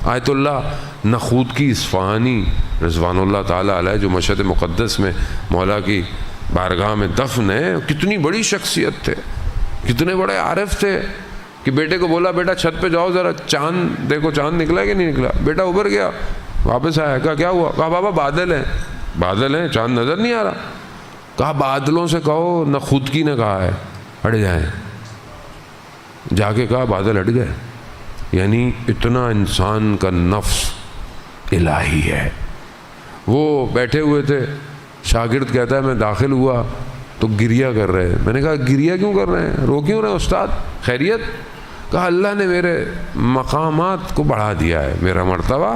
آیت اللہ نخودکی اصفہانی رضوان اللہ تعالیٰ علیہ جو مشہد مقدس میں مولا کی بارگاہ میں دفن ہے، کتنی بڑی شخصیت تھے، کتنے بڑے عارف تھے کہ بیٹے کو بولا بیٹا چھت پہ جاؤ ذرا چاند دیکھو، چاند نکلا ہے کہ نہیں نکلا؟ بیٹا اوپر گیا، واپس آیا، کہا کیا ہوا؟ کہا بابا بادل ہیں، بادل ہیں، چاند نظر نہیں آ رہا۔ کہا بادلوں سے کہو نخودکی نے کہا ہے ہٹ جائیں۔ جا کے کہا بادل ہٹ گئے۔ یعنی اتنا انسان کا نفس الہی ہے۔ وہ بیٹھے ہوئے تھے، شاگرد کہتا ہے میں داخل ہوا تو گریا کر رہے، میں نے کہا گریا کیوں کر رہے ہیں، رو کیوں رہے ہیں استاد، خیریت؟ کہا اللہ نے میرے مقامات کو بڑھا دیا ہے، میرا مرتبہ،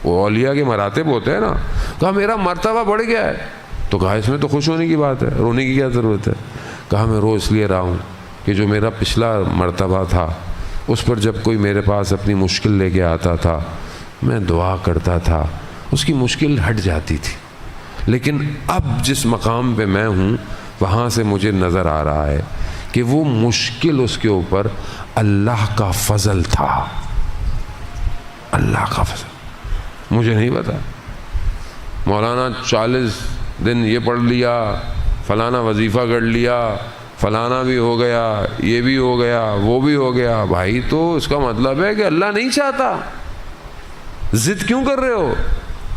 وہ اولیاء کے مراتب ہوتے ہیں نا، کہا میرا مرتبہ بڑھ گیا ہے۔ تو کہا اس میں تو خوش ہونے کی بات ہے، رونے کی کیا ضرورت ہے؟ کہا میں رو اس لیے رہا ہوں کہ جو میرا پچھلا مرتبہ تھا اس پر جب کوئی میرے پاس اپنی مشکل لے کے آتا تھا میں دعا کرتا تھا، اس کی مشکل ہٹ جاتی تھی، لیکن اب جس مقام پہ میں ہوں وہاں سے مجھے نظر آ رہا ہے کہ وہ مشکل اس کے اوپر اللہ کا فضل تھا، اللہ کا فضل۔ مجھے نہیں پتا مولانا 40 دن یہ پڑھ لیا، فلانا وظیفہ کر لیا، فلانا بھی ہو گیا، یہ بھی ہو گیا، وہ بھی ہو گیا، بھائی تو اس کا مطلب ہے کہ اللہ نہیں چاہتا۔ ضد کیوں کر رہے ہو؟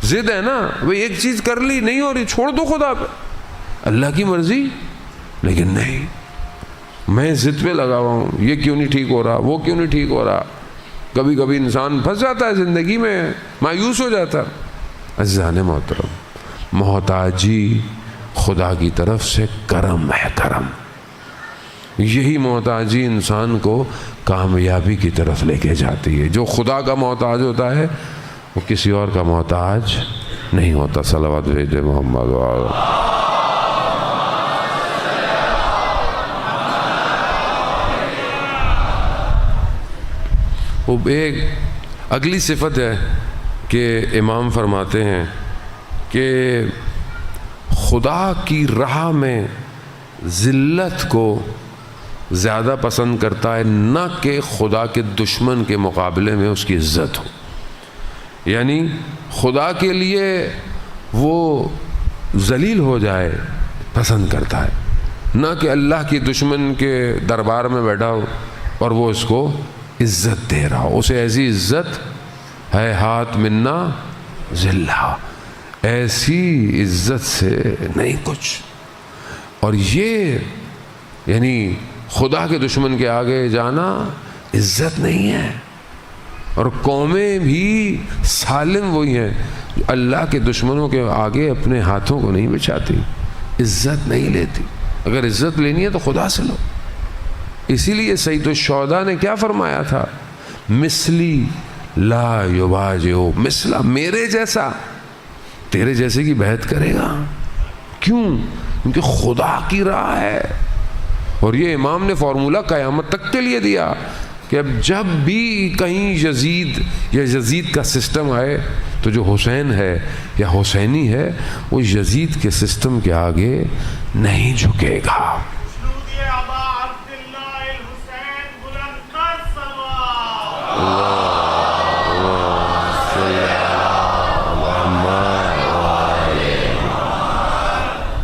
ضد ہے نا بھئی ایک چیز کر لی نہیں ہو رہی، چھوڑ دو خدا پہ، اللہ کی مرضی۔ لیکن نہیں، میں ضد پہ لگا ہوا ہوں، یہ کیوں نہیں ٹھیک ہو رہا، وہ کیوں نہیں ٹھیک ہو رہا۔ کبھی کبھی انسان پھنس جاتا ہے زندگی میں، مایوس ہو جاتا ہے۔ عزیزان محترم، محتاجی خدا کی طرف سے کرم ہے، کرم۔ یہی محتاجی انسان کو کامیابی کی طرف لے کے جاتی ہے۔ جو خدا کا محتاج ہوتا ہے وہ کسی اور کا محتاج نہیں ہوتا۔ صلوات بھیجے محمد وہ ایک اگلی صفت ہے کہ امام فرماتے ہیں کہ خدا کی راہ میں ذلت کو زیادہ پسند کرتا ہے، نہ کہ خدا کے دشمن کے مقابلے میں اس کی عزت ہو۔ یعنی خدا کے لیے وہ ذلیل ہو جائے پسند کرتا ہے، نہ کہ اللہ کی دشمن کے دربار میں بیٹھا ہو اور وہ اس کو عزت دے رہا ہو۔ اسے ایسی عزت ہے ہاتھ منا ذلہ، ایسی عزت سے نہیں کچھ۔ اور یہ یعنی خدا کے دشمن کے آگے جانا عزت نہیں ہے۔ اور قومیں بھی سالم وہی ہیں جو اللہ کے دشمنوں کے آگے اپنے ہاتھوں کو نہیں بچھاتی، عزت نہیں لیتی۔ اگر عزت لینی ہے تو خدا سے لو۔ اسی لیے سید الشہداء نے کیا فرمایا تھا؟ مثلی لا یباجع مثلا، میرے جیسا تیرے جیسے کی بیعت کرے گا۔ کیوں؟ کیونکہ خدا کی راہ ہے۔ اور یہ امام نے فارمولہ قیامت تک کے لیے دیا کہ اب جب بھی کہیں یزید یا یزید کا سسٹم آئے تو جو حسین ہے یا حسینی ہے وہ یزید کے سسٹم کے آگے نہیں جھکے گا۔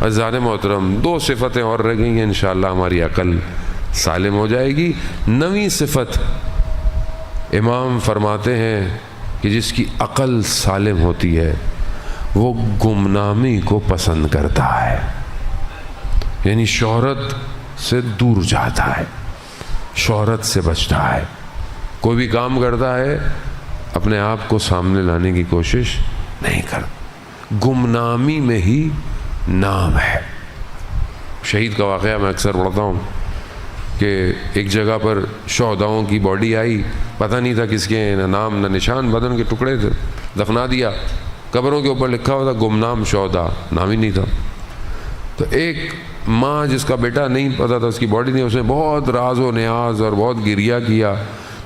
عزیزان محترم، 2 صفتیں اور رہ گئی ہیں، انشاءاللہ ہماری عقل سالم ہو جائے گی۔ 9ویں صفت امام فرماتے ہیں کہ جس کی عقل سالم ہوتی ہے وہ گمنامی کو پسند کرتا ہے، یعنی شہرت سے دور جاتا ہے، شہرت سے بچتا ہے۔ کوئی بھی کام کرتا ہے اپنے آپ کو سامنے لانے کی کوشش نہیں کرتا، گمنامی میں ہی نام ہے۔ شہید کا واقعہ میں اکثر پڑھتا ہوں کہ ایک جگہ پر شہداؤں کی باڈی آئی، پتہ نہیں تھا کس کے، نہ نام نہ نشان، بدن کے ٹکڑے تھے، دفنا دیا۔ قبروں کے اوپر لکھا ہوا تھا گمنام شہداء، نام ہی نہیں تھا۔ تو ایک ماں جس کا بیٹا نہیں پتا تھا اس کی باڈی نہیں، اس نے بہت راز و نیاز اور بہت گریہ کیا،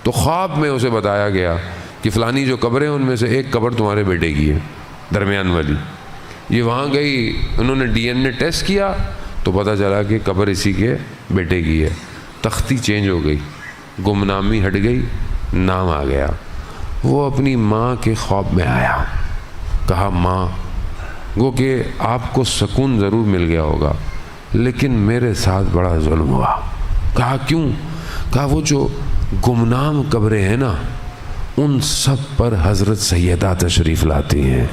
تو خواب میں اسے بتایا گیا کہ فلانی جو قبریں ان میں سے ایک قبر تمہارے بیٹے کی ہے، درمیان والی۔ یہ وہاں گئی، انہوں نے DNA ٹیسٹ کیا تو پتہ چلا کہ قبر اسی کے بیٹے کی ہے۔ تختی چینج ہو گئی، گمنامی ہٹ گئی، نام آ گیا۔ وہ اپنی ماں کے خواب میں آیا، کہا ماں گو کہ آپ کو سکون ضرور مل گیا ہوگا لیکن میرے ساتھ بڑا ظلم ہوا۔ کہا کیوں؟ کہا وہ جو گمنام قبریں ہیں نا ان سب پر حضرت سیدہ تشریف لاتی ہیں۔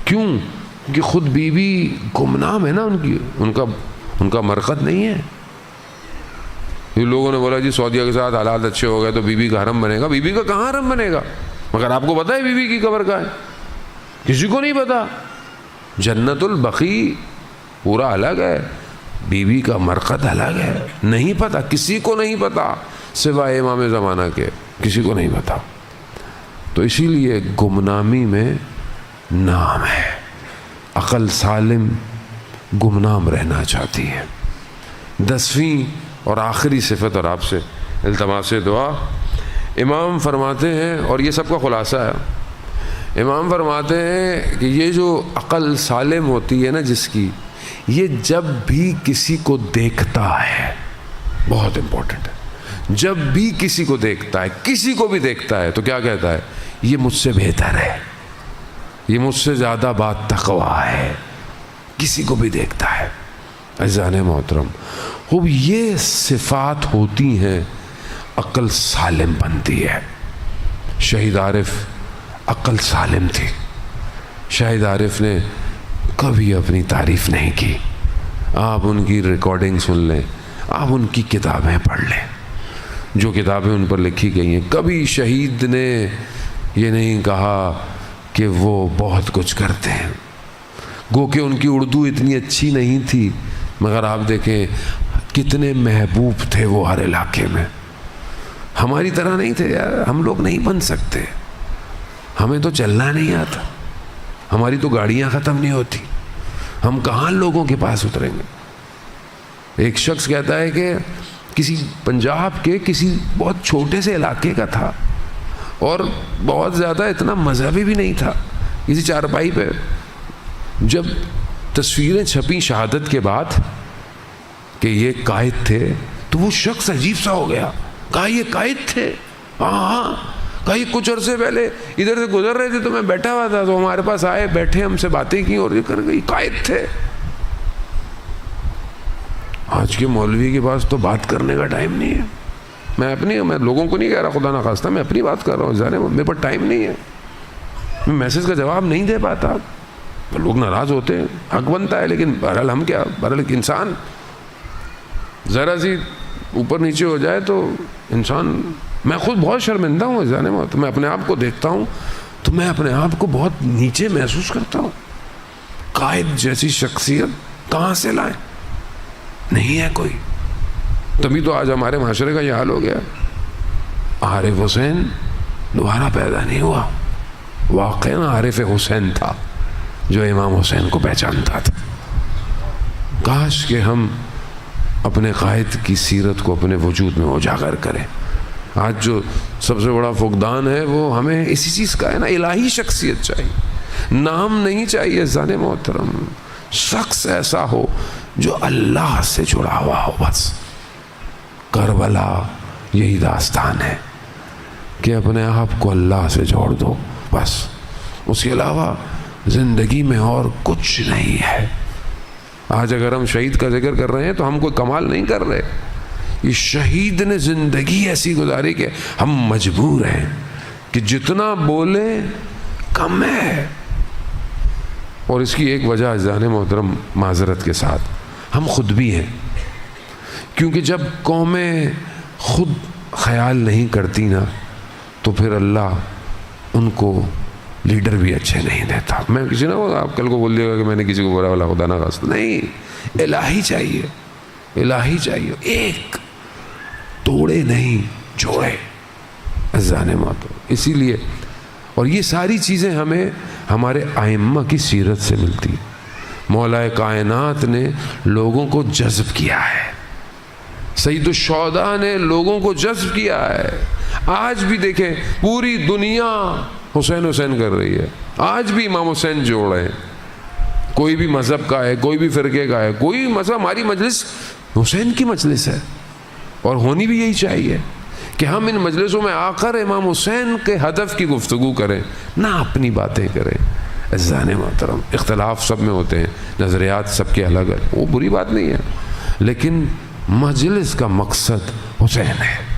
کیوں؟ کہ خود بیوی گمنام ہے نا، ان کا مرقد نہیں ہے۔ یہ لوگوں نے بولا جی سعودیہ کے ساتھ حالات اچھے ہو گئے تو بیوی کا حرم بنے گا۔ بیوی کا کہاں حرم بنے گا؟ مگر آپ کو پتہ ہے بیوی کی قبر کہاں ہے؟ کسی کو نہیں پتا۔ جنت البقیع پورا الگ ہے، بیوی کا مرقد الگ ہے، نہیں پتا، کسی کو نہیں پتا سوائے امام زمانہ کے، کسی کو نہیں پتا۔ تو اسی لیے گمنامی میں نام ہے، عقل سالم گمنام رہنا چاہتی ہے۔ 10ویں اور آخری صفت اور آپ سے التماس دعا، امام فرماتے ہیں، اور یہ سب کا خلاصہ ہے، امام فرماتے ہیں کہ یہ جو عقل سالم ہوتی ہے نا جس کی، یہ جب بھی کسی کو دیکھتا ہے، بہت امپورٹنٹ ہے، جب بھی کسی کو دیکھتا ہے، کسی کو بھی دیکھتا ہے تو کیا کہتا ہے؟ یہ مجھ سے بہتر ہے، یہ مجھ سے زیادہ بات تقویٰ ہے، کسی کو بھی دیکھتا ہے۔ عزیزان محترم، خوب یہ صفات ہوتی ہیں، عقل سالم بنتی ہے۔ شہید عارف عقل سالم تھی، شہید عارف نے کبھی اپنی تعریف نہیں کی۔ آپ ان کی ریکارڈنگ سن لیں، آپ ان کی کتابیں پڑھ لیں، جو کتابیں ان پر لکھی گئی ہیں، کبھی شہید نے یہ نہیں کہا کہ وہ بہت کچھ کرتے ہیں۔ گو کہ ان کی اردو اتنی اچھی نہیں تھی، مگر آپ دیکھیں کتنے محبوب تھے وہ ہر علاقے میں۔ ہماری طرح نہیں تھے یار، ہم لوگ نہیں بن سکتے، ہمیں تو چلنا نہیں آتا، ہماری تو گاڑیاں ختم نہیں ہوتی، ہم کہاں لوگوں کے پاس اتریں گے۔ ایک شخص کہتا ہے کہ کسی پنجاب کے کسی بہت چھوٹے سے علاقے کا تھا اور بہت زیادہ اتنا مذہبی بھی نہیں تھا، کسی چارپائی پہ جب تصویریں چھپیں شہادت کے بعد کہ یہ قائد تھے تو وہ شخص عجیب سا ہو گیا۔ کہا یہ قائد تھے؟ ہاں۔ کہا یہ کچھ عرصے پہلے ادھر سے گزر رہے تھے تو میں بیٹھا ہوا تھا تو ہمارے پاس آئے، بیٹھے، ہم سے باتیں کی اور یہ کر گئی، قائد تھے۔ آج کے مولوی کے پاس تو بات کرنے کا ٹائم نہیں ہے۔ میں لوگوں کو نہیں کہہ رہا، خدا نخواستہ میں اپنی بات کر رہا ہوں، جانے میرے پاس ٹائم نہیں ہے، میں میسج کا جواب نہیں دے پاتا، لوگ ناراض ہوتے ہیں، حق بنتا ہے، لیکن بہرحال ہم کیا، بہرحال انسان ذرا سی اوپر نیچے ہو جائے تو انسان، میں خود بہت شرمندہ ہوں، جانے میں اپنے آپ کو دیکھتا ہوں تو میں اپنے آپ کو بہت نیچے محسوس کرتا ہوں۔ قائد جیسی شخصیت کہاں سے لائیں؟ نہیں ہے کوئی۔ تبھی تو آج ہمارے معاشرے کا یہ حال ہو گیا۔ عارف حسین دوبارہ پیدا نہیں ہوا، واقعاً عارف حسین تھا جو امام حسین کو پہچانتا تھا۔ کاش کہ ہم اپنے قائد کی سیرت کو اپنے وجود میں اجاگر کریں۔ آج جو سب سے بڑا فقدان ہے وہ ہمیں اسی چیز کا ہے نا، الہی شخصیت چاہیے، نام نہیں چاہیے۔ زان محترم، شخص ایسا ہو جو اللہ سے جڑا ہوا ہو۔ بس کربلا یہی داستان ہے کہ اپنے آپ کو اللہ سے جوڑ دو، بس اس کے علاوہ زندگی میں اور کچھ نہیں ہے۔ آج اگر ہم شہید کا ذکر کر رہے ہیں تو ہم کوئی کمال نہیں کر رہے، یہ شہید نے زندگی ایسی گزاری کہ ہم مجبور ہیں کہ جتنا بولیں کم ہے۔ اور اس کی ایک وجہ جان محترم معذرت کے ساتھ ہم خود بھی ہیں، کیونکہ جب قومیں خود خیال نہیں کرتی نا تو پھر اللہ ان کو لیڈر بھی اچھے نہیں دیتا۔ میں کسی نہ آپ کل کو بول دیے گا کہ میں نے کسی کو برا والا خدا نہ خواستہ، نہیں، الہی چاہیے، الہی چاہیے، ایک توڑے نہیں جوڑے عزیزان محترم۔ اسی لیے اور یہ ساری چیزیں ہمیں ہمارے ائمہ کی سیرت سے ملتی۔ مولا کائنات نے لوگوں کو جذب کیا ہے، سید الشہداء نے لوگوں کو جذب کیا ہے۔ آج بھی دیکھیں پوری دنیا حسین حسین کر رہی ہے، آج بھی امام حسین جوڑ رہے ہیں، کوئی بھی مذہب کا ہے، کوئی بھی فرقے کا ہے، کوئی مذہب، ہماری مجلس حسین کی مجلس ہے اور ہونی بھی یہی چاہیے کہ ہم ان مجلسوں میں آ کر امام حسین کے ہدف کی گفتگو کریں، نہ اپنی باتیں کریں۔ عزیزان محترم، اختلاف سب میں ہوتے ہیں، نظریات سب کے الگ الگ، وہ بری بات نہیں ہے، لیکن مجلس کا مقصد حسین ہے۔